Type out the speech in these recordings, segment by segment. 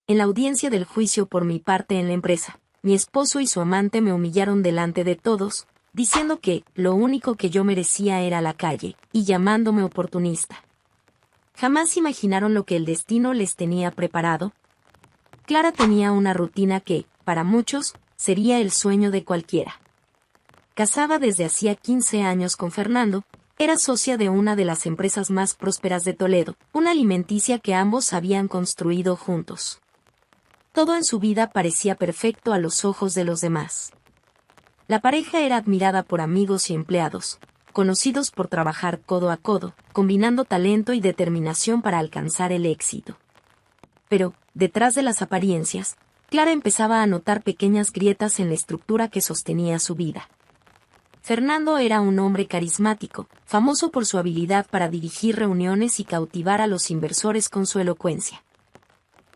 en la audiencia del juicio por mi parte en la empresa, mi esposo y su amante me humillaron delante de todos, diciendo que lo único que yo merecía era la calle, y llamándome oportunista. Jamás imaginaron lo que el destino les tenía preparado. Clara tenía una rutina que, para muchos, sería el sueño de cualquiera. Casada desde hacía 15 años con Fernando, era socia de una de las empresas más prósperas de Toledo, una alimenticia que ambos habían construido juntos. Todo en su vida parecía perfecto a los ojos de los demás. La pareja era admirada por amigos y empleados, conocidos por trabajar codo a codo, combinando talento y determinación para alcanzar el éxito. Pero, detrás de las apariencias, Clara empezaba a notar pequeñas grietas en la estructura que sostenía su vida. Fernando era un hombre carismático, famoso por su habilidad para dirigir reuniones y cautivar a los inversores con su elocuencia.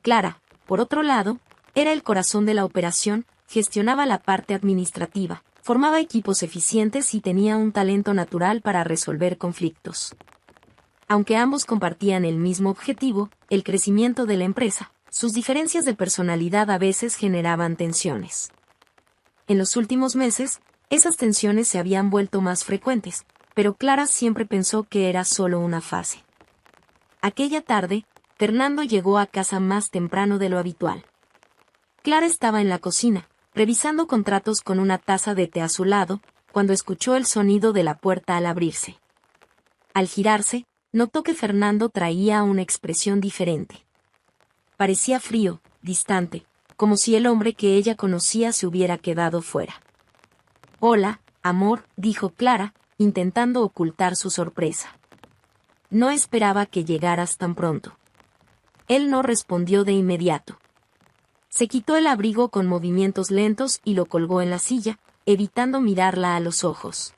Clara, por otro lado, era el corazón de la operación, gestionaba la parte administrativa, formaba equipos eficientes y tenía un talento natural para resolver conflictos. Aunque ambos compartían el mismo objetivo, el crecimiento de la empresa, sus diferencias de personalidad a veces generaban tensiones. En los últimos meses, esas tensiones se habían vuelto más frecuentes, pero Clara siempre pensó que era solo una fase. Aquella tarde, Fernando llegó a casa más temprano de lo habitual. Clara estaba en la cocina, revisando contratos con una taza de té a su lado, cuando escuchó el sonido de la puerta al abrirse. Al girarse, notó que Fernando traía una expresión diferente. Parecía frío, distante, como si el hombre que ella conocía se hubiera quedado fuera. «Hola, amor», dijo Clara, intentando ocultar su sorpresa. No esperaba que llegaras tan pronto. Él no respondió de inmediato. Se quitó el abrigo con movimientos lentos y lo colgó en la silla, evitando mirarla a los ojos.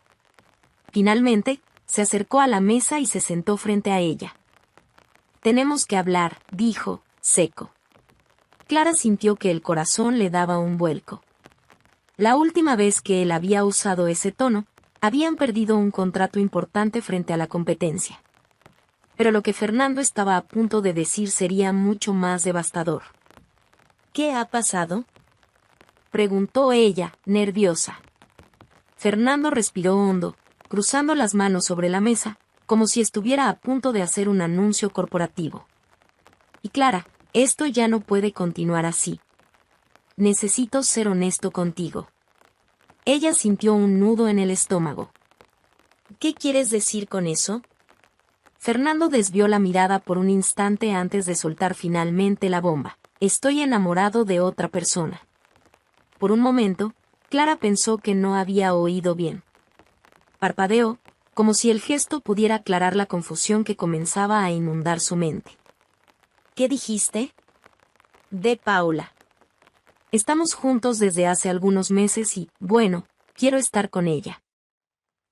Finalmente, se acercó a la mesa y se sentó frente a ella. «Tenemos que hablar», dijo, seco. Clara sintió que el corazón le daba un vuelco. La última vez que él había usado ese tono, habían perdido un contrato importante frente a la competencia. Pero lo que Fernando estaba a punto de decir sería mucho más devastador. «¿Qué ha pasado?», preguntó ella, nerviosa. Fernando respiró hondo, cruzando las manos sobre la mesa, como si estuviera a punto de hacer un anuncio corporativo. «Y Clara, esto ya no puede continuar así. Necesito ser honesto contigo». Ella sintió un nudo en el estómago. «¿Qué quieres decir con eso?». Fernando desvió la mirada por un instante antes de soltar finalmente la bomba. «Estoy enamorado de otra persona». Por un momento, Clara pensó que no había oído bien. Parpadeó, como si el gesto pudiera aclarar la confusión que comenzaba a inundar su mente. «¿Qué dijiste?». «De Paula. Estamos juntos desde hace algunos meses y, bueno, quiero estar con ella».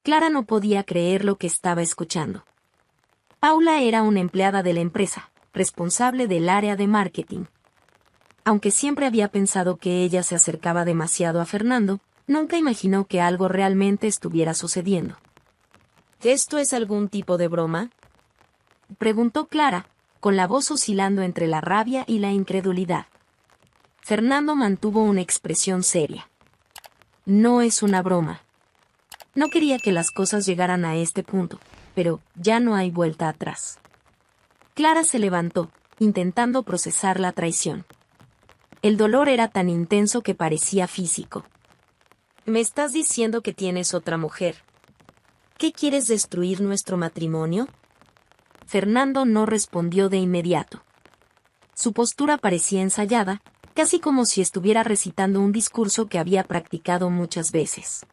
Clara no podía creer lo que estaba escuchando. Paula era una empleada de la empresa, responsable del área de marketing. Aunque siempre había pensado que ella se acercaba demasiado a Fernando, nunca imaginó que algo realmente estuviera sucediendo. «¿Esto es algún tipo de broma?», preguntó Clara, con la voz oscilando entre la rabia y la incredulidad. Fernando mantuvo una expresión seria. «No es una broma. No quería que las cosas llegaran a este punto, pero ya no hay vuelta atrás». Clara se levantó, intentando procesar la traición. El dolor era tan intenso que parecía físico. «¿Me estás diciendo que tienes otra mujer? ¿Qué quieres destruir nuestro matrimonio?». Fernando no respondió de inmediato. Su postura parecía ensayada, casi como si estuviera recitando un discurso que había practicado muchas veces.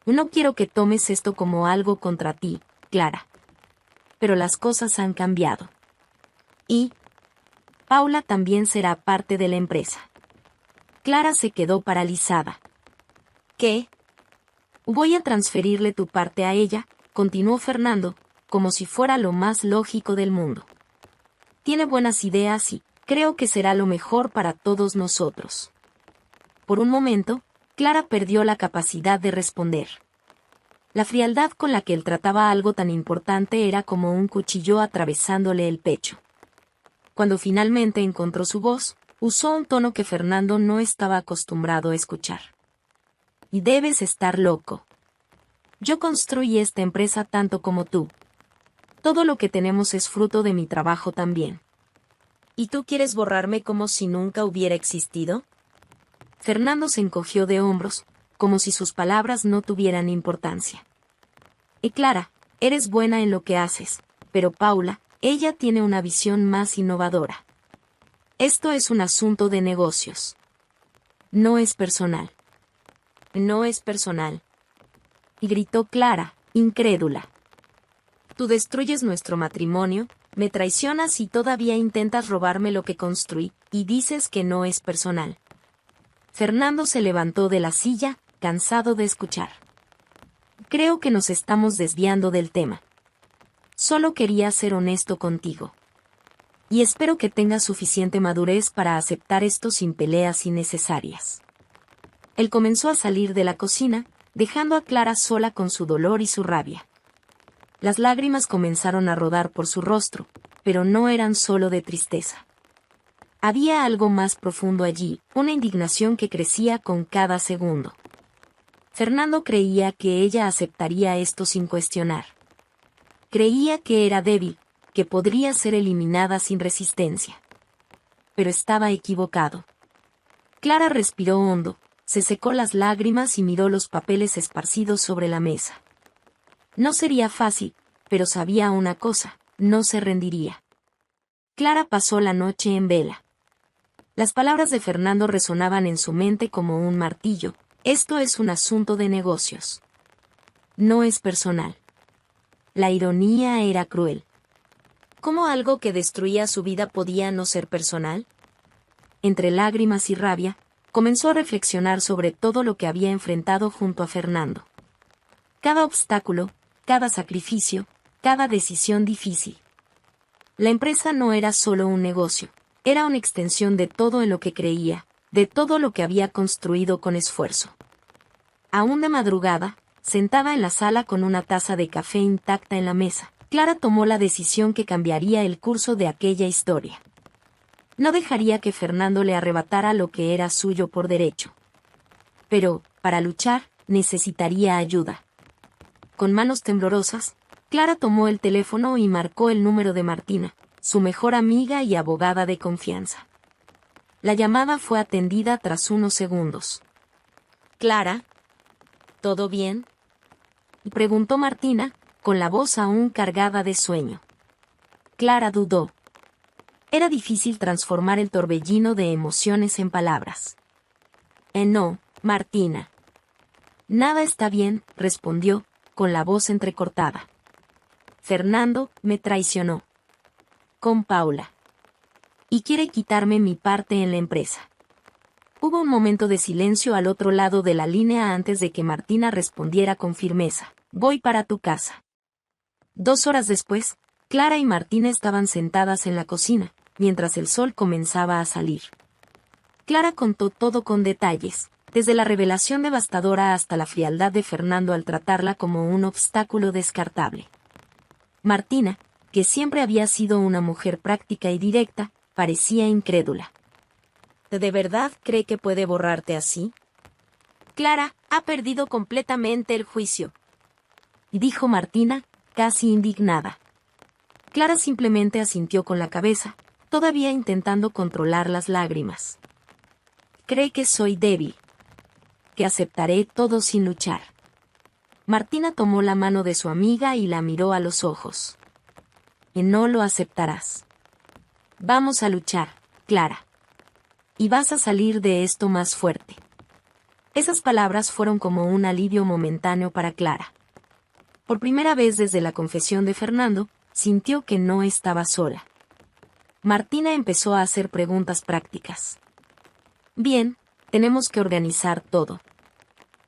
«No quiero que tomes esto como algo contra ti, Clara. Pero las cosas han cambiado. Y Paula también será parte de la empresa». Clara se quedó paralizada. «¿Qué?». «Voy a transferirle tu parte a ella», continuó Fernando, como si fuera lo más lógico del mundo. «Tiene buenas ideas y creo que será lo mejor para todos nosotros». Por un momento, Clara perdió la capacidad de responder. La frialdad con la que él trataba algo tan importante era como un cuchillo atravesándole el pecho. Cuando finalmente encontró su voz, Usó un tono que Fernando no estaba acostumbrado a escuchar. Y debes estar loco. Yo construí esta empresa tanto como tú. Todo lo que tenemos es fruto de mi trabajo también. ¿Y tú quieres borrarme como si nunca hubiera existido? Fernando se encogió de hombros, como si sus palabras no tuvieran importancia. Y Clara, eres buena en lo que haces, pero Paula, ella tiene una visión más innovadora. Esto es un asunto de negocios. No es personal. No es personal. Y gritó Clara, incrédula. Tú destruyes nuestro matrimonio, me traicionas y todavía intentas robarme lo que construí, y dices que no es personal. Fernando se levantó de la silla, cansado de escuchar. Creo que nos estamos desviando del tema. Solo quería ser honesto contigo. Y espero que tengas suficiente madurez para aceptar esto sin peleas innecesarias. Él comenzó a salir de la cocina, dejando a Clara sola con su dolor y su rabia. Las lágrimas comenzaron a rodar por su rostro, pero no eran solo de tristeza. Había algo más profundo allí, una indignación que crecía con cada segundo. Fernando creía que ella aceptaría esto sin cuestionar. Creía que era débil, que podría ser eliminada sin resistencia. Pero estaba equivocado. Clara respiró hondo, se secó las lágrimas y miró los papeles esparcidos sobre la mesa. No sería fácil, pero sabía una cosa, no se rendiría. Clara pasó la noche en vela. Las palabras de Fernando resonaban en su mente como un martillo. Esto es un asunto de negocios. No es personal. La ironía era cruel. ¿Cómo algo que destruía su vida podía no ser personal? Entre lágrimas y rabia, comenzó a reflexionar sobre todo lo que había enfrentado junto a Fernando. Cada obstáculo, cada sacrificio, cada decisión difícil. La empresa no era solo un negocio, era una extensión de todo en lo que creía, de todo lo que había construido con esfuerzo. Aún de madrugada, sentada en la sala con una taza de café intacta en la mesa, Clara tomó la decisión que cambiaría el curso de aquella historia. No dejaría que Fernando le arrebatara lo que era suyo por derecho. Pero, para luchar, necesitaría ayuda. Con manos temblorosas, Clara tomó el teléfono y marcó el número de Martina, su mejor amiga y abogada de confianza. La llamada fue atendida tras unos segundos. «Clara, ¿todo bien?», preguntó Martina, con la voz aún cargada de sueño. Clara dudó. Era difícil transformar el torbellino de emociones en palabras. No, Martina. Nada está bien, respondió, con la voz entrecortada. Fernando me traicionó. Con Paula. Y quiere quitarme mi parte en la empresa. Hubo un momento de silencio al otro lado de la línea antes de que Martina respondiera con firmeza. Voy para tu casa. 2 horas después, Clara y Martina estaban sentadas en la cocina, mientras el sol comenzaba a salir. Clara contó todo con detalles, desde la revelación devastadora hasta la frialdad de Fernando al tratarla como un obstáculo descartable. Martina, que siempre había sido una mujer práctica y directa, parecía incrédula. ¿De verdad cree que puede borrarte así? Clara ha perdido completamente el juicio, dijo Martina, casi indignada. Clara simplemente asintió con la cabeza, todavía intentando controlar las lágrimas. Cree que soy débil, que aceptaré todo sin luchar. Martina tomó la mano de su amiga y la miró a los ojos. Y no lo aceptarás. Vamos a luchar, Clara. Y vas a salir de esto más fuerte. Esas palabras fueron como un alivio momentáneo para Clara. Por primera vez desde la confesión de Fernando, sintió que no estaba sola. Martina empezó a hacer preguntas prácticas. Bien, tenemos que organizar todo.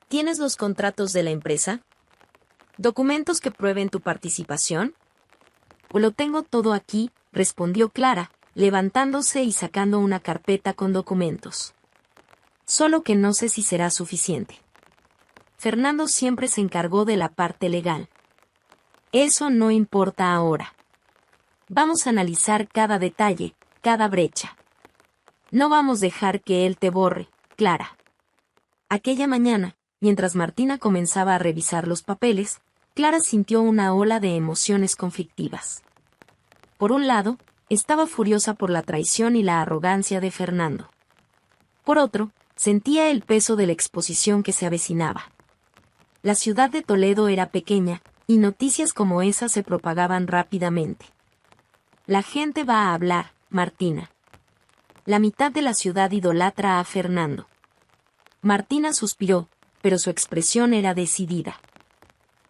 ¿Tienes los contratos de la empresa? ¿Documentos que prueben tu participación? Lo tengo todo aquí, respondió Clara, levantándose y sacando una carpeta con documentos. Solo que no sé si será suficiente. Fernando siempre se encargó de la parte legal. Eso no importa ahora. Vamos a analizar cada detalle, cada brecha. No vamos a dejar que él te borre, Clara. Aquella mañana, mientras Martina comenzaba a revisar los papeles, Clara sintió una ola de emociones conflictivas. Por un lado, estaba furiosa por la traición y la arrogancia de Fernando. Por otro, sentía el peso de la exposición que se avecinaba. La ciudad de Toledo era pequeña, y noticias como esas se propagaban rápidamente. La gente va a hablar, Martina. La mitad de la ciudad idolatra a Fernando. Martina suspiró, pero su expresión era decidida.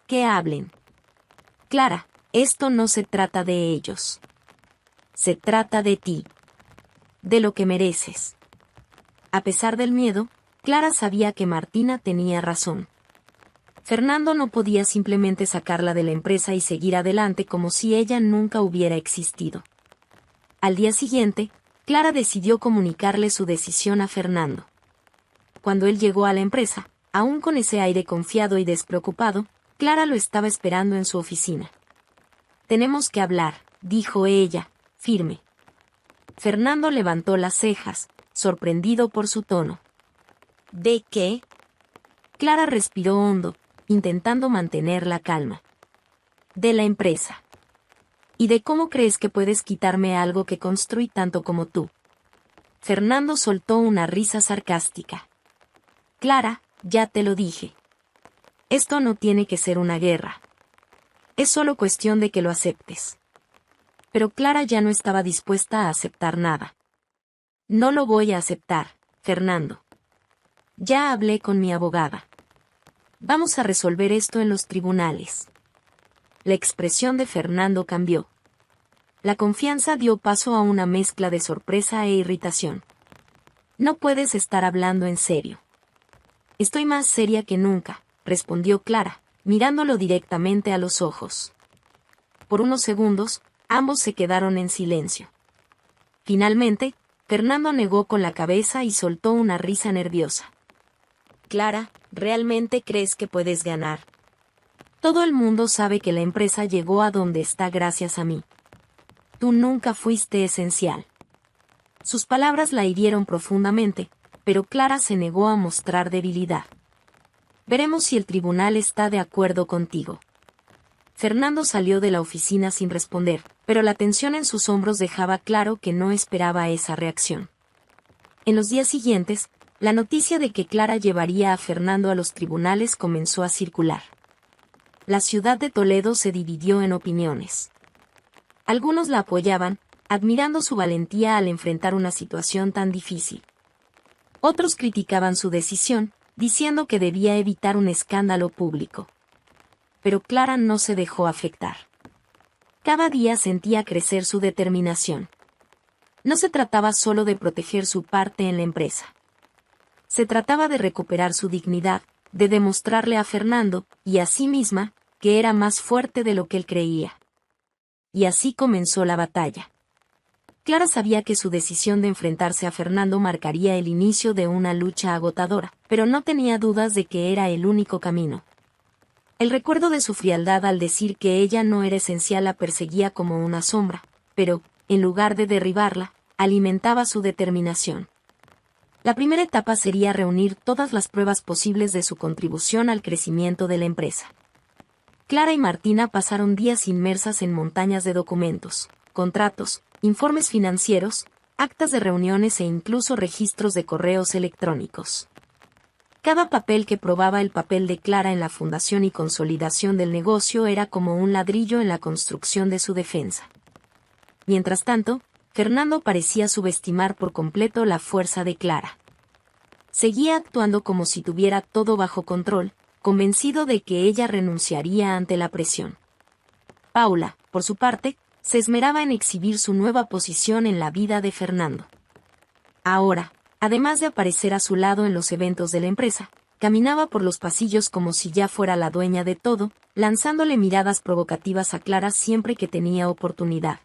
Que hablen. Clara, esto no se trata de ellos. Se trata de ti. De lo que mereces. A pesar del miedo, Clara sabía que Martina tenía razón. Fernando no podía simplemente sacarla de la empresa y seguir adelante como si ella nunca hubiera existido. Al día siguiente, Clara decidió comunicarle su decisión a Fernando. Cuando él llegó a la empresa, aún con ese aire confiado y despreocupado, Clara lo estaba esperando en su oficina. Tenemos que hablar, dijo ella, firme. Fernando levantó las cejas, sorprendido por su tono. ¿De qué? Clara respiró hondo, intentando mantener la calma. De la empresa. ¿Y de cómo crees que puedes quitarme algo que construí tanto como tú? Fernando soltó una risa sarcástica. Clara, ya te lo dije. Esto no tiene que ser una guerra. Es solo cuestión de que lo aceptes. Pero Clara ya no estaba dispuesta a aceptar nada. No lo voy a aceptar, Fernando. Ya hablé con mi abogada. Vamos a resolver esto en los tribunales. La expresión de Fernando cambió. La confianza dio paso a una mezcla de sorpresa e irritación. No puedes estar hablando en serio. Estoy más seria que nunca, respondió Clara, mirándolo directamente a los ojos. Por unos segundos, ambos se quedaron en silencio. Finalmente, Fernando negó con la cabeza y soltó una risa nerviosa. Clara, ¿realmente crees que puedes ganar? Todo el mundo sabe que la empresa llegó a donde está gracias a mí. Tú nunca fuiste esencial. Sus palabras la hirieron profundamente, pero Clara se negó a mostrar debilidad. Veremos si el tribunal está de acuerdo contigo. Fernando salió de la oficina sin responder, pero la tensión en sus hombros dejaba claro que no esperaba esa reacción. En los días siguientes, la noticia de que Clara llevaría a Fernando a los tribunales comenzó a circular. La ciudad de Toledo se dividió en opiniones. Algunos la apoyaban, admirando su valentía al enfrentar una situación tan difícil. Otros criticaban su decisión, diciendo que debía evitar un escándalo público. Pero Clara no se dejó afectar. Cada día sentía crecer su determinación. No se trataba solo de proteger su parte en la empresa. Se trataba de recuperar su dignidad, de demostrarle a Fernando, y a sí misma, que era más fuerte de lo que él creía. Y así comenzó la batalla. Clara sabía que su decisión de enfrentarse a Fernando marcaría el inicio de una lucha agotadora, pero no tenía dudas de que era el único camino. El recuerdo de su frialdad al decir que ella no era esencial la perseguía como una sombra, pero, en lugar de derribarla, alimentaba su determinación. La primera etapa sería reunir todas las pruebas posibles de su contribución al crecimiento de la empresa. Clara y Martina pasaron días inmersas en montañas de documentos, contratos, informes financieros, actas de reuniones e incluso registros de correos electrónicos. Cada papel que probaba el papel de Clara en la fundación y consolidación del negocio era como un ladrillo en la construcción de su defensa. Mientras tanto, Fernando parecía subestimar por completo la fuerza de Clara. Seguía actuando como si tuviera todo bajo control, convencido de que ella renunciaría ante la presión. Paula, por su parte, se esmeraba en exhibir su nueva posición en la vida de Fernando. Ahora, además de aparecer a su lado en los eventos de la empresa, caminaba por los pasillos como si ya fuera la dueña de todo, lanzándole miradas provocativas a Clara siempre que tenía oportunidad.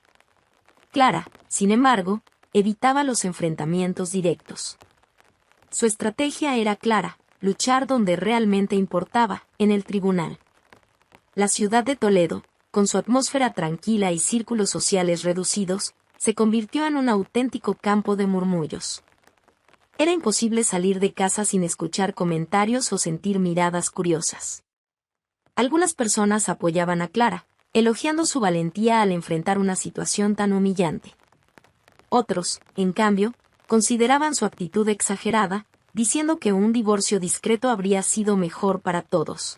Clara, sin embargo, evitaba los enfrentamientos directos. Su estrategia era clara, luchar donde realmente importaba, en el tribunal. La ciudad de Toledo, con su atmósfera tranquila y círculos sociales reducidos, se convirtió en un auténtico campo de murmullos. Era imposible salir de casa sin escuchar comentarios o sentir miradas curiosas. Algunas personas apoyaban a Clara, elogiando su valentía al enfrentar una situación tan humillante. Otros, en cambio, consideraban su actitud exagerada, diciendo que un divorcio discreto habría sido mejor para todos.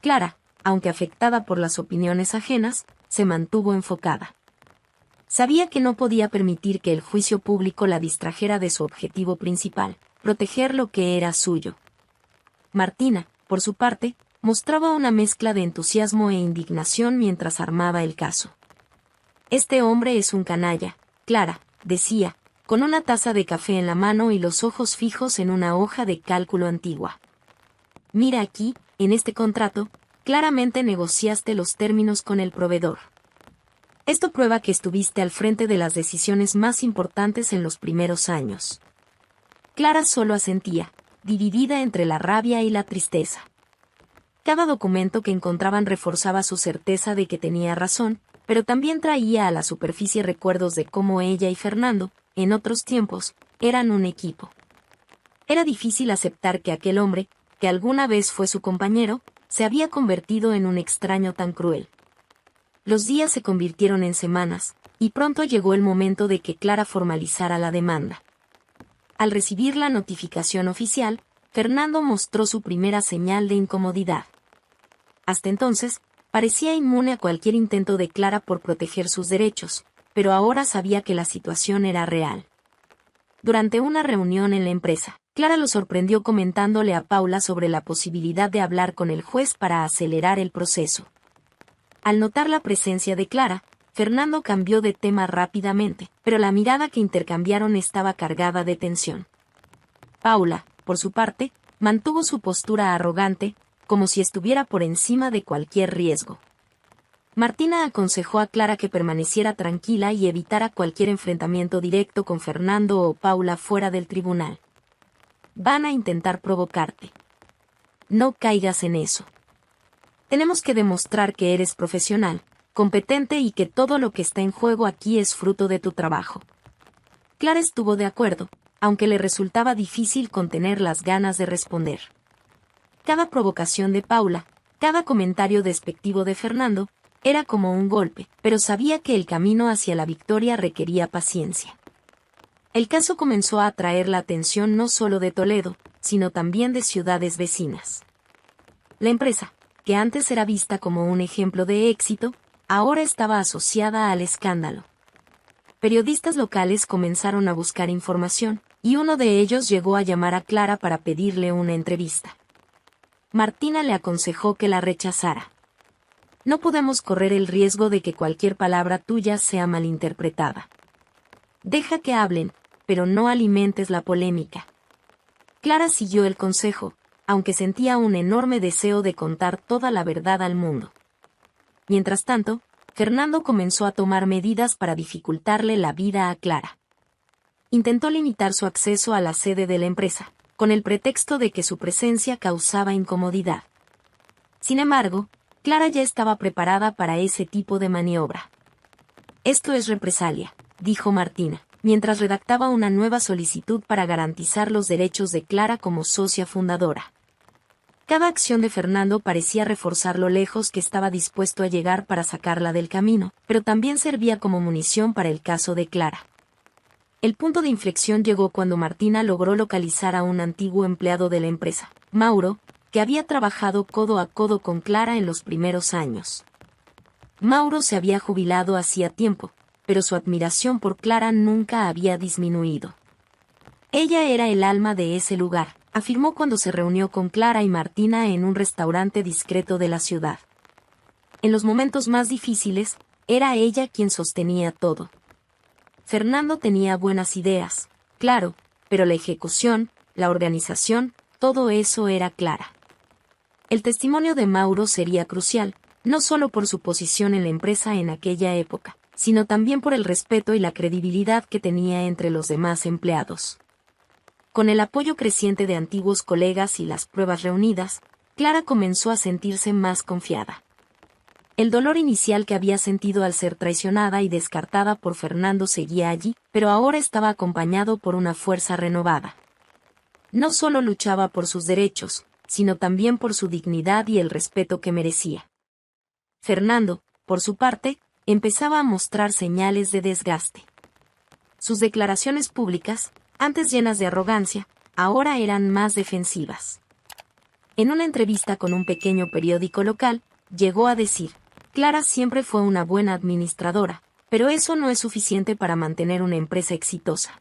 Clara, aunque afectada por las opiniones ajenas, se mantuvo enfocada. Sabía que no podía permitir que el juicio público la distrajera de su objetivo principal, proteger lo que era suyo. Martina, por su parte, mostraba una mezcla de entusiasmo e indignación mientras armaba el caso. «Este hombre es un canalla», Clara, decía, con una taza de café en la mano y los ojos fijos en una hoja de cálculo antigua. «Mira aquí, en este contrato, claramente negociaste los términos con el proveedor. Esto prueba que estuviste al frente de las decisiones más importantes en los primeros años». Clara solo asentía, dividida entre la rabia y la tristeza. Cada documento que encontraban reforzaba su certeza de que tenía razón, pero también traía a la superficie recuerdos de cómo ella y Fernando, en otros tiempos, eran un equipo. Era difícil aceptar que aquel hombre, que alguna vez fue su compañero, se había convertido en un extraño tan cruel. Los días se convirtieron en semanas, y pronto llegó el momento de que Clara formalizara la demanda. Al recibir la notificación oficial, Fernando mostró su primera señal de incomodidad. Hasta entonces, parecía inmune a cualquier intento de Clara por proteger sus derechos, pero ahora sabía que la situación era real. Durante una reunión en la empresa, Clara lo sorprendió comentándole a Paula sobre la posibilidad de hablar con el juez para acelerar el proceso. Al notar la presencia de Clara, Fernando cambió de tema rápidamente, pero la mirada que intercambiaron estaba cargada de tensión. Paula, por su parte, mantuvo su postura arrogante, como si estuviera por encima de cualquier riesgo. Martina aconsejó a Clara que permaneciera tranquila y evitara cualquier enfrentamiento directo con Fernando o Paula fuera del tribunal. «Van a intentar provocarte. No caigas en eso. Tenemos que demostrar que eres profesional, competente y que todo lo que está en juego aquí es fruto de tu trabajo». Clara estuvo de acuerdo, aunque le resultaba difícil contener las ganas de responder. Cada provocación de Paula, cada comentario despectivo de Fernando, era como un golpe, pero sabía que el camino hacia la victoria requería paciencia. El caso comenzó a atraer la atención no solo de Toledo, sino también de ciudades vecinas. La empresa, que antes era vista como un ejemplo de éxito, ahora estaba asociada al escándalo. Periodistas locales comenzaron a buscar información, y uno de ellos llegó a llamar a Clara para pedirle una entrevista. Martina le aconsejó que la rechazara. «No podemos correr el riesgo de que cualquier palabra tuya sea malinterpretada. Deja que hablen, pero no alimentes la polémica». Clara siguió el consejo, aunque sentía un enorme deseo de contar toda la verdad al mundo. Mientras tanto, Fernando comenzó a tomar medidas para dificultarle la vida a Clara. Intentó limitar su acceso a la sede de la empresa, con el pretexto de que su presencia causaba incomodidad. Sin embargo, Clara ya estaba preparada para ese tipo de maniobra. «Esto es represalia», dijo Martina, mientras redactaba una nueva solicitud para garantizar los derechos de Clara como socia fundadora. Cada acción de Fernando parecía reforzar lo lejos que estaba dispuesto a llegar para sacarla del camino, pero también servía como munición para el caso de Clara. El punto de inflexión llegó cuando Martina logró localizar a un antiguo empleado de la empresa, Mauro, que había trabajado codo a codo con Clara en los primeros años. Mauro se había jubilado hacía tiempo, pero su admiración por Clara nunca había disminuido. «Ella era el alma de ese lugar», afirmó cuando se reunió con Clara y Martina en un restaurante discreto de la ciudad. En los momentos más difíciles, era ella quien sostenía todo. Fernando tenía buenas ideas, claro, pero la ejecución, la organización, todo eso era Clara. El testimonio de Mauro sería crucial, no solo por su posición en la empresa en aquella época, sino también por el respeto y la credibilidad que tenía entre los demás empleados. Con el apoyo creciente de antiguos colegas y las pruebas reunidas, Clara comenzó a sentirse más confiada. El dolor inicial que había sentido al ser traicionada y descartada por Fernando seguía allí, pero ahora estaba acompañado por una fuerza renovada. No solo luchaba por sus derechos, sino también por su dignidad y el respeto que merecía. Fernando, por su parte, empezaba a mostrar señales de desgaste. Sus declaraciones públicas, antes llenas de arrogancia, ahora eran más defensivas. En una entrevista con un pequeño periódico local, llegó a decir: Clara siempre fue una buena administradora, pero eso no es suficiente para mantener una empresa exitosa.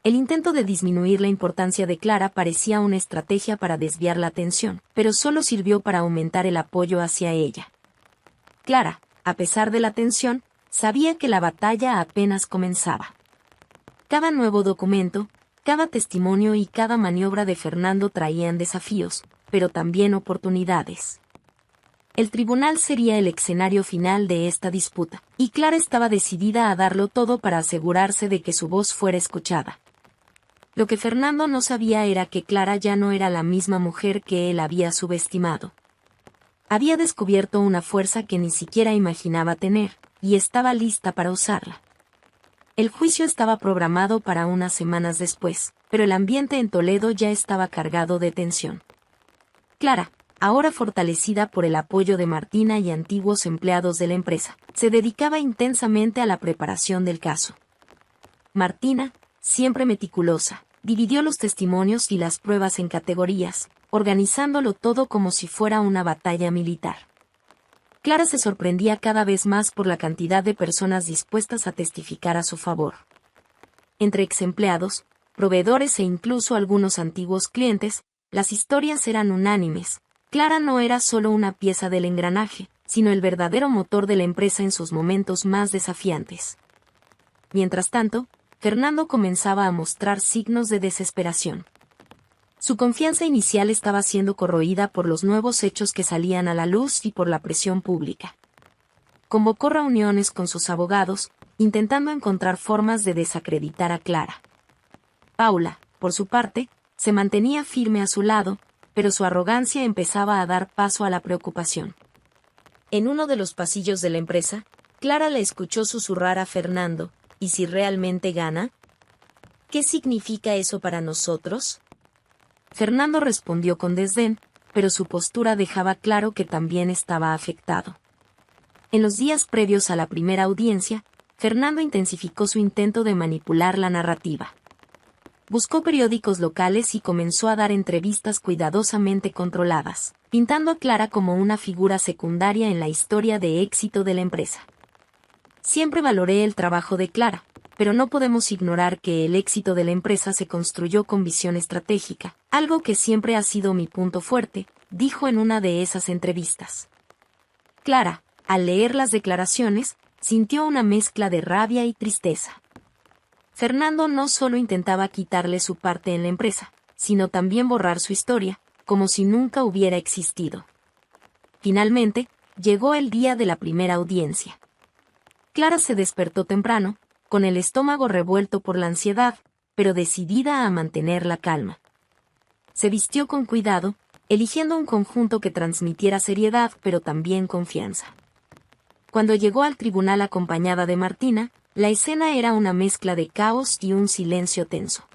El intento de disminuir la importancia de Clara parecía una estrategia para desviar la atención, pero solo sirvió para aumentar el apoyo hacia ella. Clara, a pesar de la tensión, sabía que la batalla apenas comenzaba. Cada nuevo documento, cada testimonio y cada maniobra de Fernando traían desafíos, pero también oportunidades. El tribunal sería el escenario final de esta disputa, y Clara estaba decidida a darlo todo para asegurarse de que su voz fuera escuchada. Lo que Fernando no sabía era que Clara ya no era la misma mujer que él había subestimado. Había descubierto una fuerza que ni siquiera imaginaba tener, y estaba lista para usarla. El juicio estaba programado para unas semanas después, pero el ambiente en Toledo ya estaba cargado de tensión. Clara, ahora fortalecida por el apoyo de Martina y antiguos empleados de la empresa, se dedicaba intensamente a la preparación del caso. Martina, siempre meticulosa, dividió los testimonios y las pruebas en categorías, organizándolo todo como si fuera una batalla militar. Clara se sorprendía cada vez más por la cantidad de personas dispuestas a testificar a su favor. Entre exempleados, proveedores e incluso algunos antiguos clientes, las historias eran unánimes. Clara no era solo una pieza del engranaje, sino el verdadero motor de la empresa en sus momentos más desafiantes. Mientras tanto, Fernando comenzaba a mostrar signos de desesperación. Su confianza inicial estaba siendo corroída por los nuevos hechos que salían a la luz y por la presión pública. Convocó reuniones con sus abogados, intentando encontrar formas de desacreditar a Clara. Paula, por su parte, se mantenía firme a su lado, pero su arrogancia empezaba a dar paso a la preocupación. En uno de los pasillos de la empresa, Clara le escuchó susurrar a Fernando: ¿y si realmente gana? ¿Qué significa eso para nosotros? Fernando respondió con desdén, pero su postura dejaba claro que también estaba afectado. En los días previos a la primera audiencia, Fernando intensificó su intento de manipular la narrativa. Buscó periódicos locales y comenzó a dar entrevistas cuidadosamente controladas, pintando a Clara como una figura secundaria en la historia de éxito de la empresa. Siempre valoré el trabajo de Clara, pero no podemos ignorar que el éxito de la empresa se construyó con visión estratégica, algo que siempre ha sido mi punto fuerte, dijo en una de esas entrevistas. Clara, al leer las declaraciones, sintió una mezcla de rabia y tristeza. Fernando no solo intentaba quitarle su parte en la empresa, sino también borrar su historia, como si nunca hubiera existido. Finalmente, llegó el día de la primera audiencia. Clara se despertó temprano, con el estómago revuelto por la ansiedad, pero decidida a mantener la calma. Se vistió con cuidado, eligiendo un conjunto que transmitiera seriedad pero también confianza. Cuando llegó al tribunal acompañada de Martina, la escena era una mezcla de caos y un silencio tenso.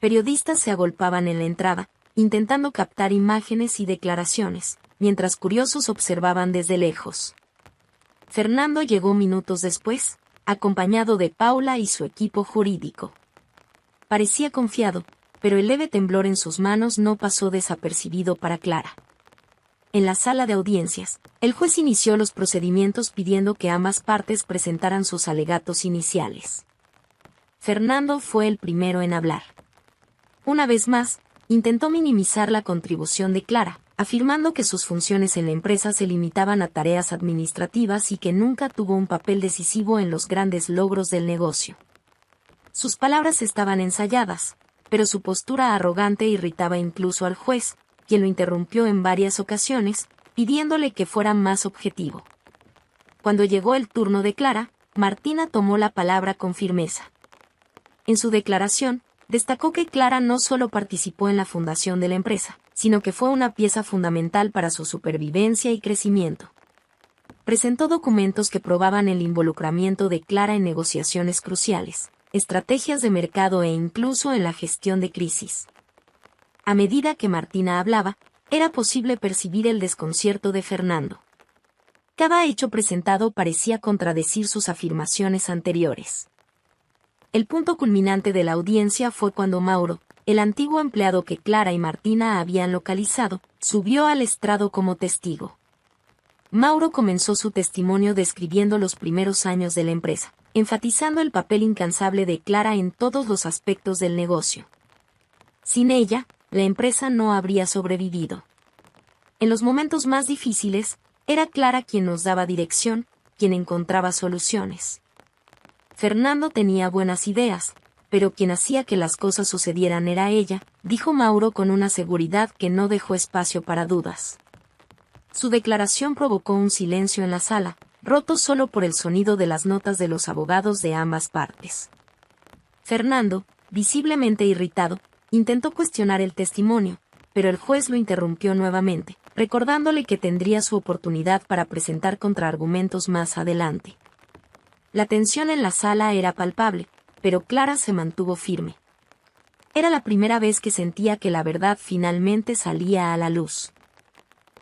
Periodistas se agolpaban en la entrada, intentando captar imágenes y declaraciones, mientras curiosos observaban desde lejos. Fernando llegó minutos después, acompañado de Paula y su equipo jurídico. Parecía confiado, pero el leve temblor en sus manos no pasó desapercibido para Clara. En la sala de audiencias, el juez inició los procedimientos pidiendo que ambas partes presentaran sus alegatos iniciales. Fernando fue el primero en hablar. Una vez más, intentó minimizar la contribución de Clara, afirmando que sus funciones en la empresa se limitaban a tareas administrativas y que nunca tuvo un papel decisivo en los grandes logros del negocio. Sus palabras estaban ensayadas, pero su postura arrogante irritaba incluso al juez, quien lo interrumpió en varias ocasiones, pidiéndole que fuera más objetivo. Cuando llegó el turno de Clara, Martina tomó la palabra con firmeza. En su declaración, destacó que Clara no solo participó en la fundación de la empresa, sino que fue una pieza fundamental para su supervivencia y crecimiento. presentó documentos que probaban el involucramiento de Clara en negociaciones cruciales, estrategias de mercado e incluso en la gestión de crisis. A medida que Martina hablaba, era posible percibir el desconcierto de Fernando. Cada hecho presentado parecía contradecir sus afirmaciones anteriores. El punto culminante de la audiencia fue cuando Mauro, el antiguo empleado que Clara y Martina habían localizado, subió al estrado como testigo. Mauro comenzó su testimonio describiendo los primeros años de la empresa, enfatizando el papel incansable de Clara en todos los aspectos del negocio. Sin ella, la empresa no habría sobrevivido. En los momentos más difíciles, era Clara quien nos daba dirección, quien encontraba soluciones. Fernando tenía buenas ideas, pero quien hacía que las cosas sucedieran era ella, dijo Mauro con una seguridad que no dejó espacio para dudas. Su declaración provocó un silencio en la sala, roto solo por el sonido de las notas de los abogados de ambas partes. Fernando, visiblemente irritado, intentó cuestionar el testimonio, pero el juez lo interrumpió nuevamente, recordándole que tendría su oportunidad para presentar contraargumentos más adelante. La tensión en la sala era palpable, pero Clara se mantuvo firme. Era la primera vez que sentía que la verdad finalmente salía a la luz.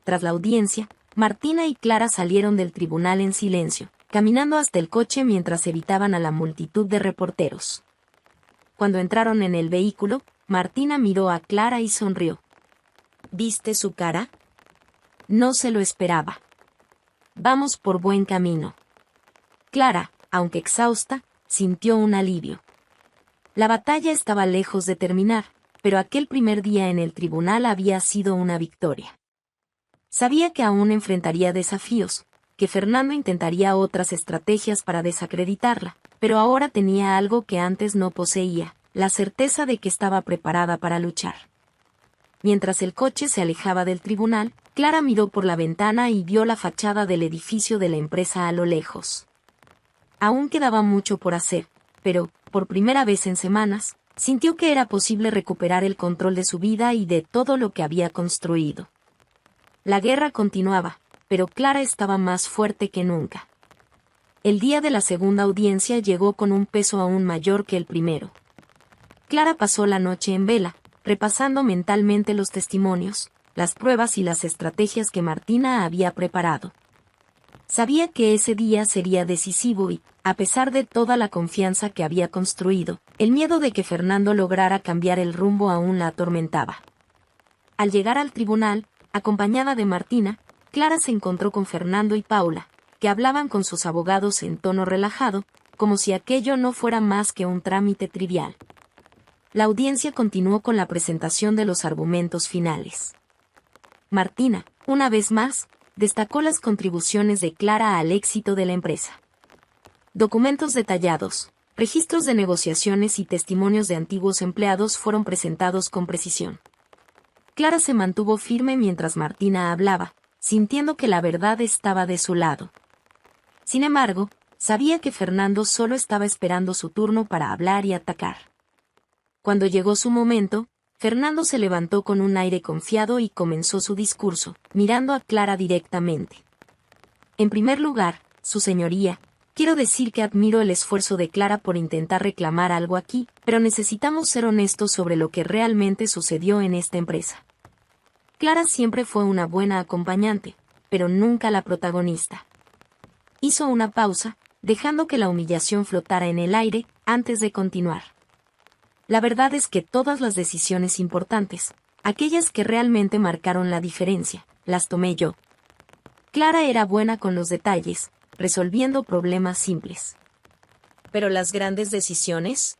Tras la audiencia, Martina y Clara salieron del tribunal en silencio, caminando hasta el coche mientras evitaban a la multitud de reporteros. Cuando entraron en el vehículo, Martina miró a Clara y sonrió. ¿Viste su cara? No se lo esperaba. Vamos por buen camino. Clara, aunque exhausta, sintió un alivio. La batalla estaba lejos de terminar, pero aquel primer día en el tribunal había sido una victoria. Sabía que aún enfrentaría desafíos, que Fernando intentaría otras estrategias para desacreditarla, pero ahora tenía algo que antes no poseía, la certeza de que estaba preparada para luchar. Mientras el coche se alejaba del tribunal, Clara miró por la ventana y vio la fachada del edificio de la empresa a lo lejos. Aún quedaba mucho por hacer, pero, por primera vez en semanas, sintió que era posible recuperar el control de su vida y de todo lo que había construido. La guerra continuaba, pero Clara estaba más fuerte que nunca. El día de la segunda audiencia llegó con un peso aún mayor que el primero. Clara pasó la noche en vela, repasando mentalmente los testimonios, las pruebas y las estrategias que Martina había preparado. Sabía que ese día sería decisivo y, a pesar de toda la confianza que había construido, el miedo de que Fernando lograra cambiar el rumbo aún la atormentaba. Al llegar al tribunal, acompañada de Martina, Clara se encontró con Fernando y Paula, que hablaban con sus abogados en tono relajado, como si aquello no fuera más que un trámite trivial. La audiencia continuó con la presentación de los argumentos finales. Martina, una vez más, destacó las contribuciones de Clara al éxito de la empresa. Documentos detallados, registros de negociaciones y testimonios de antiguos empleados fueron presentados con precisión. Clara se mantuvo firme mientras Martina hablaba, sintiendo que la verdad estaba de su lado. Sin embargo, sabía que Fernando solo estaba esperando su turno para hablar y atacar. Cuando llegó su momento, Fernando se levantó con un aire confiado y comenzó su discurso, mirando a Clara directamente. En primer lugar, su señoría, quiero decir que admiro el esfuerzo de Clara por intentar reclamar algo aquí, pero necesitamos ser honestos sobre lo que realmente sucedió en esta empresa. Clara siempre fue una buena acompañante, pero nunca la protagonista. Hizo una pausa, dejando que la humillación flotara en el aire, antes de continuar. La verdad es que todas las decisiones importantes, aquellas que realmente marcaron la diferencia, las tomé yo. Clara era buena con los detalles, resolviendo problemas simples. ¿Pero las grandes decisiones?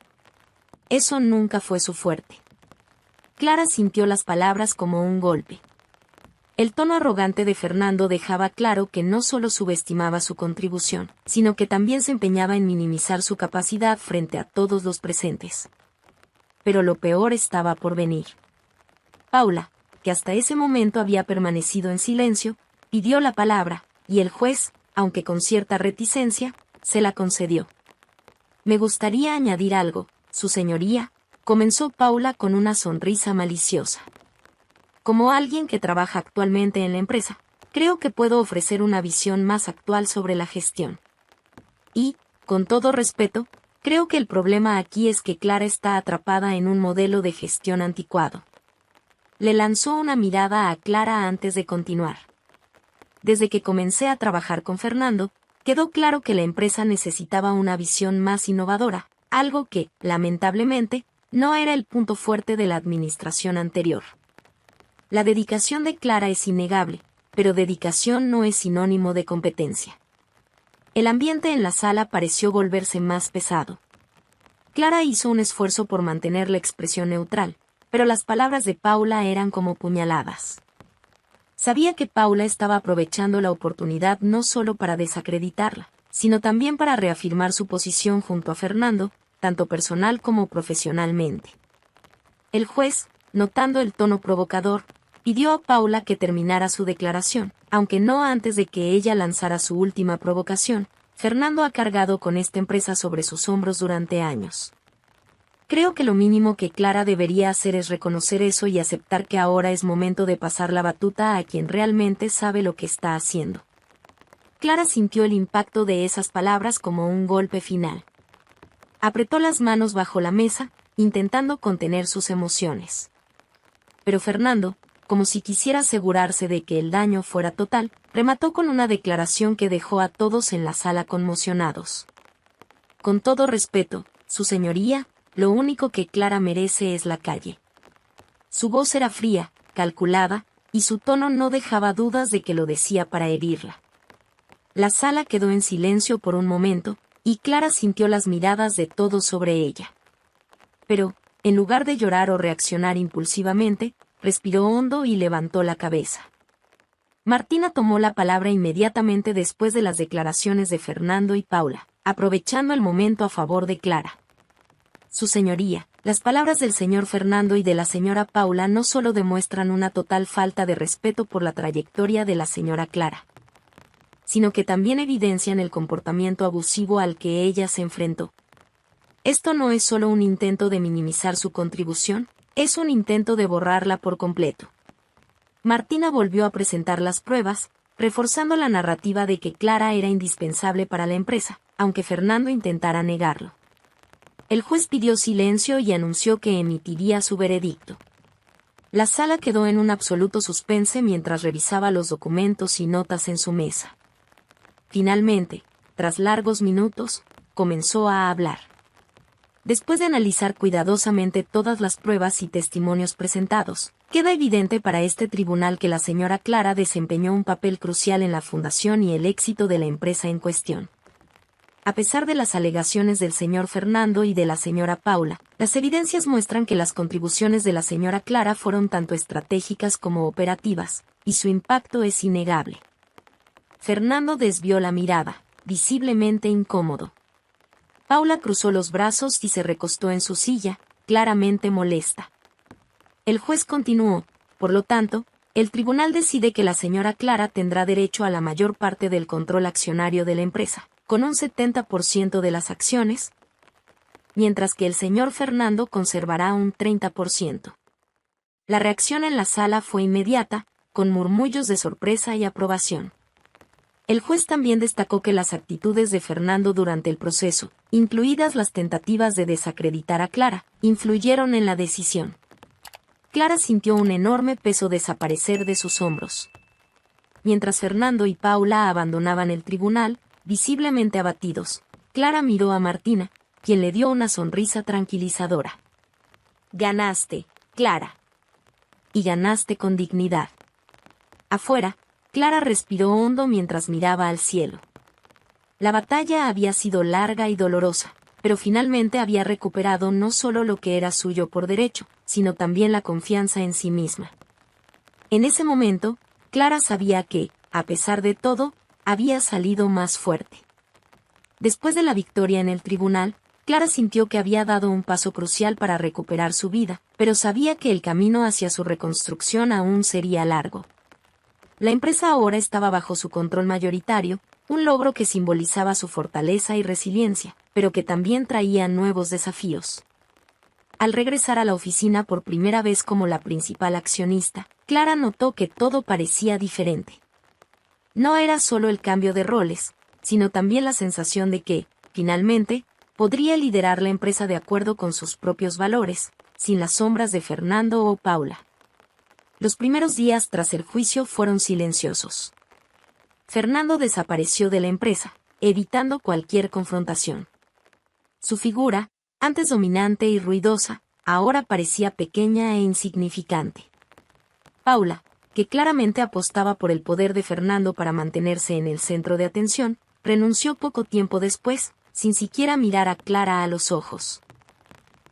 Eso nunca fue su fuerte. Clara sintió las palabras como un golpe. El tono arrogante de Fernando dejaba claro que no solo subestimaba su contribución, sino que también se empeñaba en minimizar su capacidad frente a todos los presentes. Pero lo peor estaba por venir. Paula, que hasta ese momento había permanecido en silencio, pidió la palabra, y el juez, aunque con cierta reticencia, se la concedió. Me gustaría añadir algo, su señoría, comenzó Paula con una sonrisa maliciosa. Como alguien que trabaja actualmente en la empresa, creo que puedo ofrecer una visión más actual sobre la gestión. Y, con todo respeto, creo que el problema aquí es que Clara está atrapada en un modelo de gestión anticuado. Le lanzó una mirada a Clara antes de continuar. Desde que comencé a trabajar con Fernando, quedó claro que la empresa necesitaba una visión más innovadora, algo que, lamentablemente, no era el punto fuerte de la administración anterior. La dedicación de Clara es innegable, pero dedicación no es sinónimo de competencia. El ambiente en la sala pareció volverse más pesado. Clara hizo un esfuerzo por mantener la expresión neutral, pero las palabras de Paula eran como puñaladas. Sabía que Paula estaba aprovechando la oportunidad no solo para desacreditarla, sino también para reafirmar su posición junto a Fernando, tanto personal como profesionalmente. El juez, notando el tono provocador, pidió a Paula que terminara su declaración, aunque no antes de que ella lanzara su última provocación. Fernando ha cargado con esta empresa sobre sus hombros durante años. Creo que lo mínimo que Clara debería hacer es reconocer eso y aceptar que ahora es momento de pasar la batuta a quien realmente sabe lo que está haciendo. Clara sintió el impacto de esas palabras como un golpe final. Apretó las manos bajo la mesa, intentando contener sus emociones. Pero Fernando, como si quisiera asegurarse de que el daño fuera total, remató con una declaración que dejó a todos en la sala conmocionados. Con todo respeto, su señoría, lo único que Clara merece es la calle. Su voz era fría, calculada, y su tono no dejaba dudas de que lo decía para herirla. La sala quedó en silencio por un momento, y Clara sintió las miradas de todos sobre ella. Pero, en lugar de llorar o reaccionar impulsivamente, respiró hondo y levantó la cabeza. Martina tomó la palabra inmediatamente después de las declaraciones de Fernando y Paula, aprovechando el momento a favor de Clara. Su señoría, las palabras del señor Fernando y de la señora Paula no solo demuestran una total falta de respeto por la trayectoria de la señora Clara, sino que también evidencian el comportamiento abusivo al que ella se enfrentó. Esto no es solo un intento de minimizar su contribución, es un intento de borrarla por completo. Martina volvió a presentar las pruebas, reforzando la narrativa de que Clara era indispensable para la empresa, aunque Fernando intentara negarlo. El juez pidió silencio y anunció que emitiría su veredicto. La sala quedó en un absoluto suspense mientras revisaba los documentos y notas en su mesa. Finalmente, tras largos minutos, comenzó a hablar. Después de analizar cuidadosamente todas las pruebas y testimonios presentados, queda evidente para este tribunal que la señora Clara desempeñó un papel crucial en la fundación y el éxito de la empresa en cuestión. A pesar de las alegaciones del señor Fernando y de la señora Paula, las evidencias muestran que las contribuciones de la señora Clara fueron tanto estratégicas como operativas, y su impacto es innegable. Fernando desvió la mirada, visiblemente incómodo. Paula cruzó los brazos y se recostó en su silla, claramente molesta. El juez continuó, por lo tanto, el tribunal decide que la señora Clara tendrá derecho a la mayor parte del control accionario de la empresa, con un 70% de las acciones, mientras que el señor Fernando conservará un 30%. La reacción en la sala fue inmediata, con murmullos de sorpresa y aprobación. El juez también destacó que las actitudes de Fernando durante el proceso, incluidas las tentativas de desacreditar a Clara, influyeron en la decisión. Clara sintió un enorme peso desaparecer de sus hombros. Mientras Fernando y Paula abandonaban el tribunal, visiblemente abatidos, Clara miró a Martina, quien le dio una sonrisa tranquilizadora. Ganaste, Clara. Y ganaste con dignidad. Afuera, Clara respiró hondo mientras miraba al cielo. La batalla había sido larga y dolorosa, pero finalmente había recuperado no solo lo que era suyo por derecho, sino también la confianza en sí misma. En ese momento, Clara sabía que, a pesar de todo, había salido más fuerte. Después de la victoria en el tribunal, Clara sintió que había dado un paso crucial para recuperar su vida, pero sabía que el camino hacia su reconstrucción aún sería largo. La empresa ahora estaba bajo su control mayoritario, un logro que simbolizaba su fortaleza y resiliencia, pero que también traía nuevos desafíos. Al regresar a la oficina por primera vez como la principal accionista, Clara notó que todo parecía diferente. No era solo el cambio de roles, sino también la sensación de que, finalmente, podría liderar la empresa de acuerdo con sus propios valores, sin las sombras de Fernando o Paula. Los primeros días tras el juicio fueron silenciosos. Fernando desapareció de la empresa, evitando cualquier confrontación. Su figura, antes dominante y ruidosa, ahora parecía pequeña e insignificante. Paula, que claramente apostaba por el poder de Fernando para mantenerse en el centro de atención, renunció poco tiempo después, sin siquiera mirar a Clara a los ojos.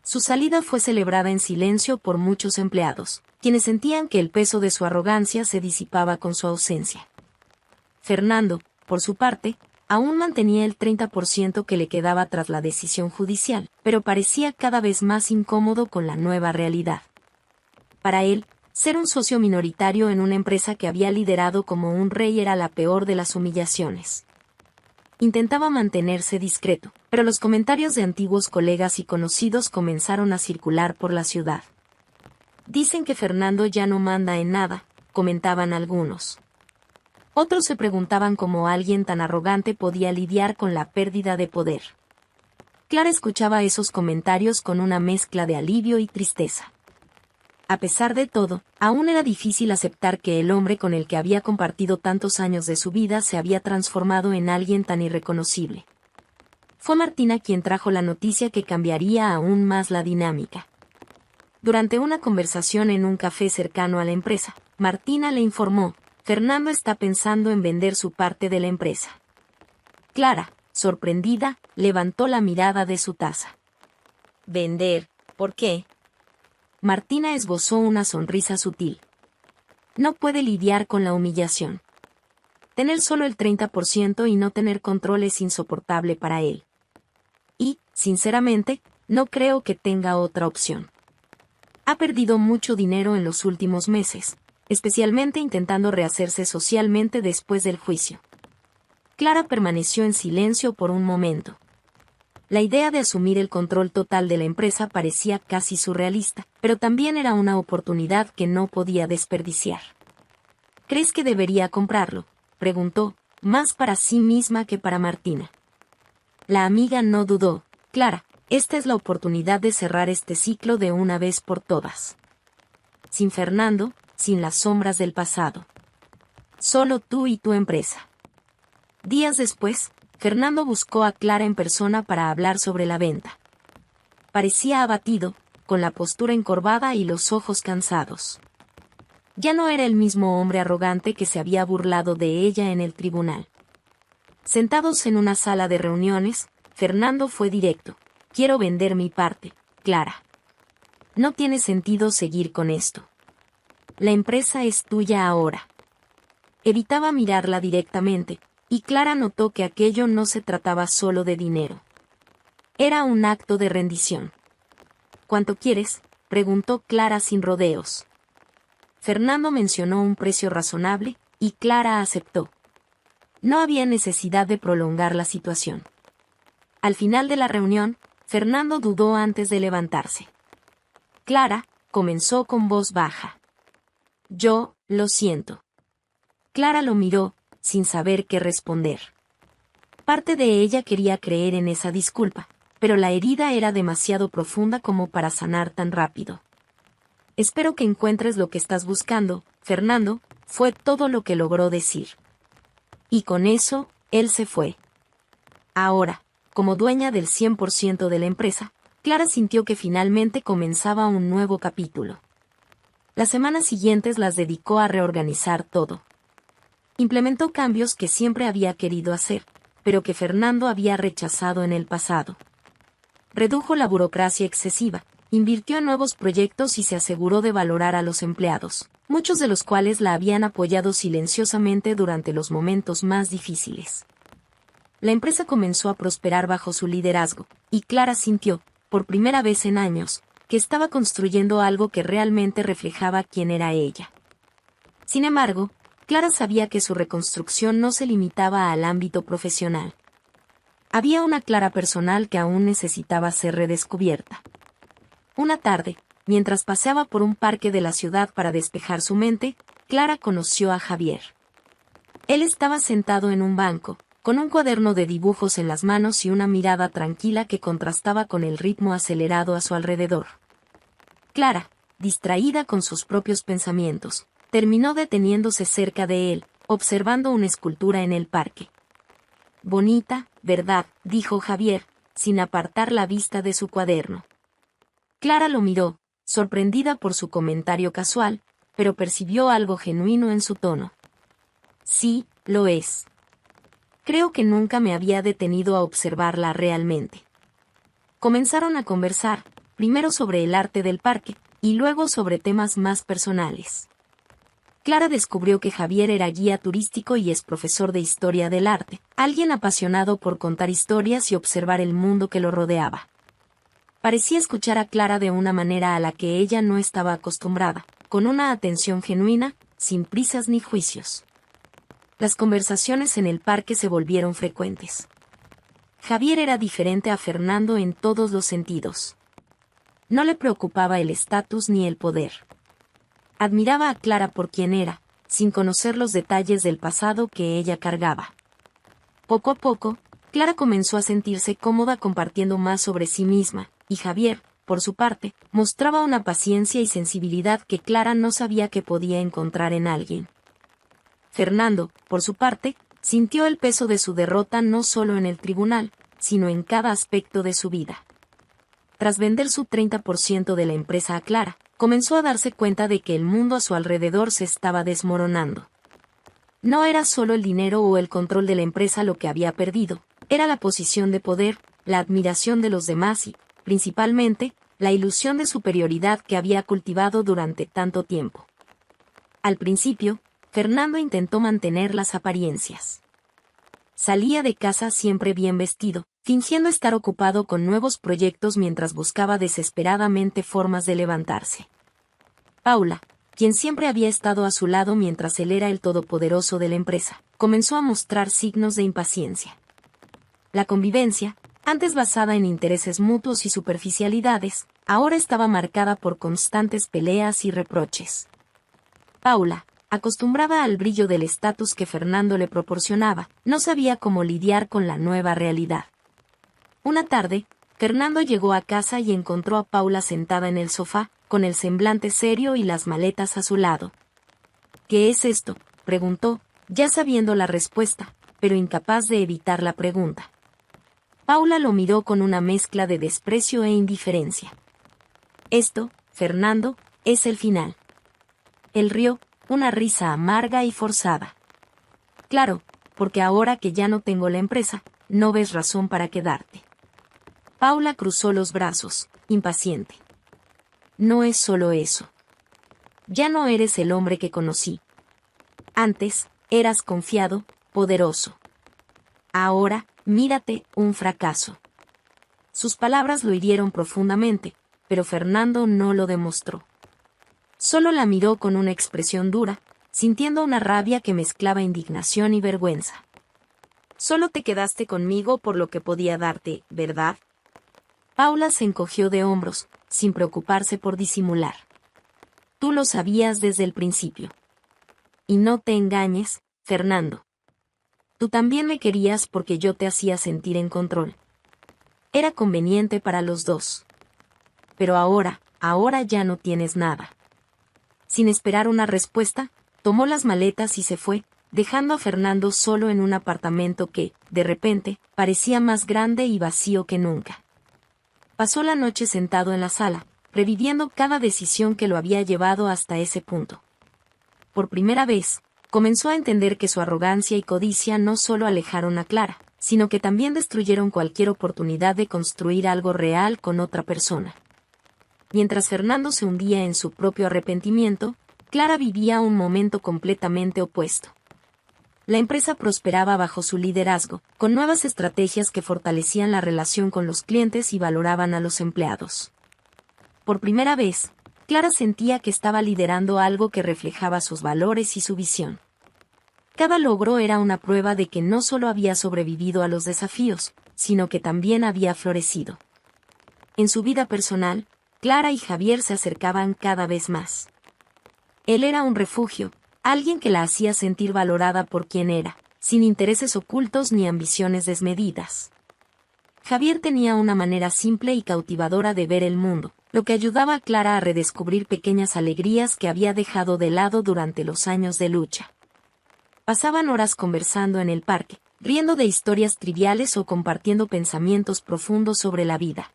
Su salida fue celebrada en silencio por muchos empleados, quienes sentían que el peso de su arrogancia se disipaba con su ausencia. Fernando, por su parte, aún mantenía el 30% que le quedaba tras la decisión judicial, pero parecía cada vez más incómodo con la nueva realidad. Para él, ser un socio minoritario en una empresa que había liderado como un rey era la peor de las humillaciones. Intentaba mantenerse discreto, pero los comentarios de antiguos colegas y conocidos comenzaron a circular por la ciudad. Dicen que Fernando ya no manda en nada, comentaban algunos. Otros se preguntaban cómo alguien tan arrogante podía lidiar con la pérdida de poder. Clara escuchaba esos comentarios con una mezcla de alivio y tristeza. A pesar de todo, aún era difícil aceptar que el hombre con el que había compartido tantos años de su vida se había transformado en alguien tan irreconocible. Fue Martina quien trajo la noticia que cambiaría aún más la dinámica. Durante una conversación en un café cercano a la empresa, Martina le informó: Fernando está pensando en vender su parte de la empresa. Clara, sorprendida, levantó la mirada de su taza. ¿Vender? ¿Por qué? Martina esbozó una sonrisa sutil. No puede lidiar con la humillación. Tener solo el 30% y no tener control es insoportable para él. Y, sinceramente, no creo que tenga otra opción. Ha perdido mucho dinero en los últimos meses, especialmente intentando rehacerse socialmente después del juicio. Clara permaneció en silencio por un momento. La idea de asumir el control total de la empresa parecía casi surrealista, pero también era una oportunidad que no podía desperdiciar. ¿Crees que debería comprarlo?, preguntó, más para sí misma que para Martina. La amiga no dudó. Clara, esta es la oportunidad de cerrar este ciclo de una vez por todas. Sin Fernando, sin las sombras del pasado. Solo tú y tu empresa. Días después, Fernando buscó a Clara en persona para hablar sobre la venta. Parecía abatido, con la postura encorvada y los ojos cansados. Ya no era el mismo hombre arrogante que se había burlado de ella en el tribunal. Sentados en una sala de reuniones, Fernando fue directo. Quiero vender mi parte, Clara. No tiene sentido seguir con esto. La empresa es tuya ahora. Evitaba mirarla directamente, y Clara notó que aquello no se trataba solo de dinero. Era un acto de rendición. ¿Cuánto quieres?, preguntó Clara sin rodeos. Fernando mencionó un precio razonable, y Clara aceptó. No había necesidad de prolongar la situación. Al final de la reunión, Fernando dudó antes de levantarse. Clara, comenzó con voz baja. Yo, lo siento. Clara lo miró, sin saber qué responder. Parte de ella quería creer en esa disculpa, pero la herida era demasiado profunda como para sanar tan rápido. Espero que encuentres lo que estás buscando, Fernando, fue todo lo que logró decir. Y con eso, él se fue. Ahora, como dueña del 100% de la empresa, Clara sintió que finalmente comenzaba un nuevo capítulo. Las semanas siguientes las dedicó a reorganizar todo. Implementó cambios que siempre había querido hacer, pero que Fernando había rechazado en el pasado. Redujo la burocracia excesiva, invirtió en nuevos proyectos y se aseguró de valorar a los empleados, muchos de los cuales la habían apoyado silenciosamente durante los momentos más difíciles. La empresa comenzó a prosperar bajo su liderazgo, y Clara sintió, por primera vez en años, que estaba construyendo algo que realmente reflejaba quién era ella. Sin embargo, Clara sabía que su reconstrucción no se limitaba al ámbito profesional. Había una Clara personal que aún necesitaba ser redescubierta. Una tarde, mientras paseaba por un parque de la ciudad para despejar su mente, Clara conoció a Javier. Él estaba sentado en un banco, con un cuaderno de dibujos en las manos y una mirada tranquila que contrastaba con el ritmo acelerado a su alrededor. Clara, distraída con sus propios pensamientos, terminó deteniéndose cerca de él, observando una escultura en el parque. «Bonita, ¿verdad?», dijo Javier, sin apartar la vista de su cuaderno. Clara lo miró, sorprendida por su comentario casual, pero percibió algo genuino en su tono. «Sí, lo es. Creo que nunca me había detenido a observarla realmente». Comenzaron a conversar, primero sobre el arte del parque, y luego sobre temas más personales. Clara descubrió que Javier era guía turístico y es profesor de historia del arte, alguien apasionado por contar historias y observar el mundo que lo rodeaba. Parecía escuchar a Clara de una manera a la que ella no estaba acostumbrada, con una atención genuina, sin prisas ni juicios. Las conversaciones en el parque se volvieron frecuentes. Javier era diferente a Fernando en todos los sentidos. No le preocupaba el estatus ni el poder. Admiraba a Clara por quien era, sin conocer los detalles del pasado que ella cargaba. Poco a poco, Clara comenzó a sentirse cómoda compartiendo más sobre sí misma, y Javier, por su parte, mostraba una paciencia y sensibilidad que Clara no sabía que podía encontrar en alguien. Fernando, por su parte, sintió el peso de su derrota no solo en el tribunal, sino en cada aspecto de su vida. Tras vender su 30% de la empresa a Clara, comenzó a darse cuenta de que el mundo a su alrededor se estaba desmoronando. No era solo el dinero o el control de la empresa lo que había perdido, era la posición de poder, la admiración de los demás y, principalmente, la ilusión de superioridad que había cultivado durante tanto tiempo. Al principio, Fernando intentó mantener las apariencias. Salía de casa siempre bien vestido, fingiendo estar ocupado con nuevos proyectos mientras buscaba desesperadamente formas de levantarse. Paula, quien siempre había estado a su lado mientras él era el todopoderoso de la empresa, comenzó a mostrar signos de impaciencia. La convivencia, antes basada en intereses mutuos y superficialidades, ahora estaba marcada por constantes peleas y reproches. Paula, acostumbrada al brillo del estatus que Fernando le proporcionaba, no sabía cómo lidiar con la nueva realidad. Una tarde, Fernando llegó a casa y encontró a Paula sentada en el sofá, con el semblante serio y las maletas a su lado. «¿Qué es esto?», preguntó, ya sabiendo la respuesta, pero incapaz de evitar la pregunta. Paula lo miró con una mezcla de desprecio e indiferencia. «Esto, Fernando, es el final». Él rió, una risa amarga y forzada. «Claro, porque ahora que ya no tengo la empresa, no ves razón para quedarte». Paula cruzó los brazos, impaciente. «No es solo eso. Ya no eres el hombre que conocí. Antes, eras confiado, poderoso. Ahora, mírate, un fracaso». Sus palabras lo hirieron profundamente, pero Fernando no lo demostró. Solo la miró con una expresión dura, sintiendo una rabia que mezclaba indignación y vergüenza. «Solo te quedaste conmigo por lo que podía darte, ¿verdad?». Paula se encogió de hombros, sin preocuparse por disimular. «Tú lo sabías desde el principio. Y no te engañes, Fernando. Tú también me querías porque yo te hacía sentir en control. Era conveniente para los dos. Pero ahora ya no tienes nada». Sin esperar una respuesta, tomó las maletas y se fue, dejando a Fernando solo en un apartamento que, de repente, parecía más grande y vacío que nunca. Pasó la noche sentado en la sala, reviviendo cada decisión que lo había llevado hasta ese punto. Por primera vez, comenzó a entender que su arrogancia y codicia no solo alejaron a Clara, sino que también destruyeron cualquier oportunidad de construir algo real con otra persona. Mientras Fernando se hundía en su propio arrepentimiento, Clara vivía un momento completamente opuesto. La empresa prosperaba bajo su liderazgo, con nuevas estrategias que fortalecían la relación con los clientes y valoraban a los empleados. Por primera vez, Clara sentía que estaba liderando algo que reflejaba sus valores y su visión. Cada logro era una prueba de que no solo había sobrevivido a los desafíos, sino que también había florecido. En su vida personal, Clara y Javier se acercaban cada vez más. Él era un refugio, Alguien que la hacía sentir valorada por quien era, sin intereses ocultos ni ambiciones desmedidas. Javier tenía una manera simple y cautivadora de ver el mundo, lo que ayudaba a Clara a redescubrir pequeñas alegrías que había dejado de lado durante los años de lucha. Pasaban horas conversando en el parque, riendo de historias triviales o compartiendo pensamientos profundos sobre la vida.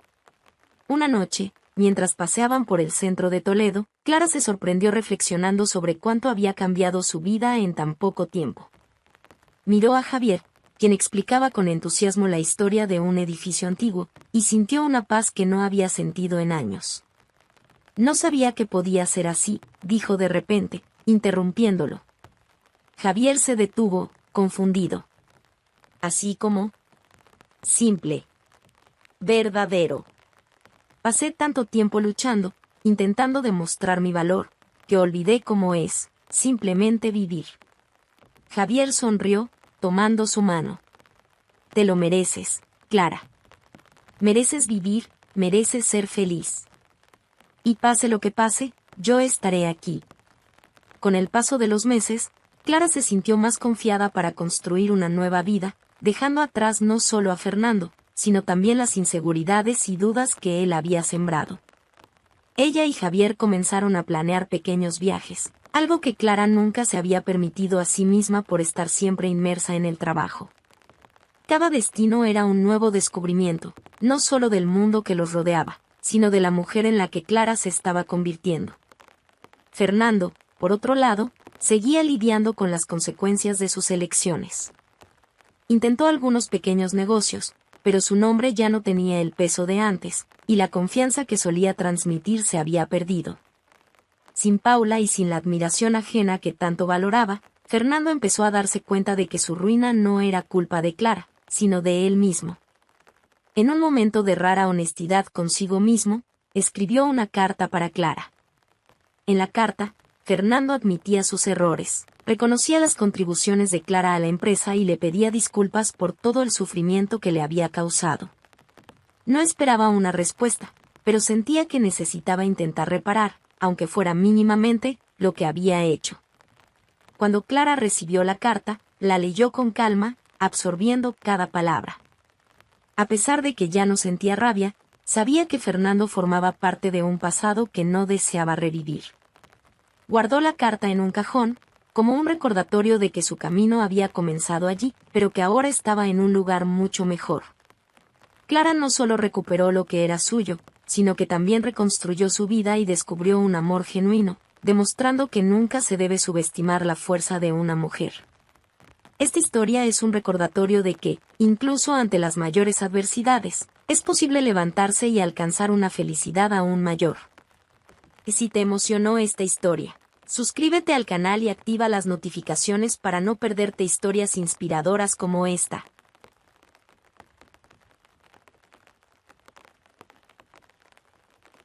Una noche, mientras paseaban por el centro de Toledo, Clara se sorprendió reflexionando sobre cuánto había cambiado su vida en tan poco tiempo. Miró a Javier, quien explicaba con entusiasmo la historia de un edificio antiguo, y sintió una paz que no había sentido en años. No sabía que podía ser así, dijo de repente, interrumpiéndolo. Javier se detuvo, confundido. Así como... simple. Verdadero. Pasé tanto tiempo luchando, intentando demostrar mi valor, que olvidé cómo es, simplemente vivir. Javier sonrió, tomando su mano. Te lo mereces, Clara. Mereces vivir, mereces ser feliz. Y pase lo que pase, yo estaré aquí. Con el paso de los meses, Clara se sintió más confiada para construir una nueva vida, dejando atrás no solo a Fernando, sino también las inseguridades y dudas que él había sembrado. Ella y Javier comenzaron a planear pequeños viajes, algo que Clara nunca se había permitido a sí misma por estar siempre inmersa en el trabajo. Cada destino era un nuevo descubrimiento, no solo del mundo que los rodeaba, sino de la mujer en la que Clara se estaba convirtiendo. Fernando, por otro lado, seguía lidiando con las consecuencias de sus elecciones. Intentó algunos pequeños negocios, pero su nombre ya no tenía el peso de antes, y la confianza que solía transmitir se había perdido. Sin Paula y sin la admiración ajena que tanto valoraba, Fernando empezó a darse cuenta de que su ruina no era culpa de Clara, sino de él mismo. En un momento de rara honestidad consigo mismo, escribió una carta para Clara. En la carta, Fernando admitía sus errores, reconocía las contribuciones de Clara a la empresa y le pedía disculpas por todo el sufrimiento que le había causado. No esperaba una respuesta, pero sentía que necesitaba intentar reparar, aunque fuera mínimamente, lo que había hecho. Cuando Clara recibió la carta, la leyó con calma, absorbiendo cada palabra. A pesar de que ya no sentía rabia, sabía que Fernando formaba parte de un pasado que no deseaba revivir. Guardó la carta en un cajón, como un recordatorio de que su camino había comenzado allí, pero que ahora estaba en un lugar mucho mejor. Clara no solo recuperó lo que era suyo, sino que también reconstruyó su vida y descubrió un amor genuino, demostrando que nunca se debe subestimar la fuerza de una mujer. Esta historia es un recordatorio de que, incluso ante las mayores adversidades, es posible levantarse y alcanzar una felicidad aún mayor. Y si te emocionó esta historia, suscríbete al canal y activa las notificaciones para no perderte historias inspiradoras como esta.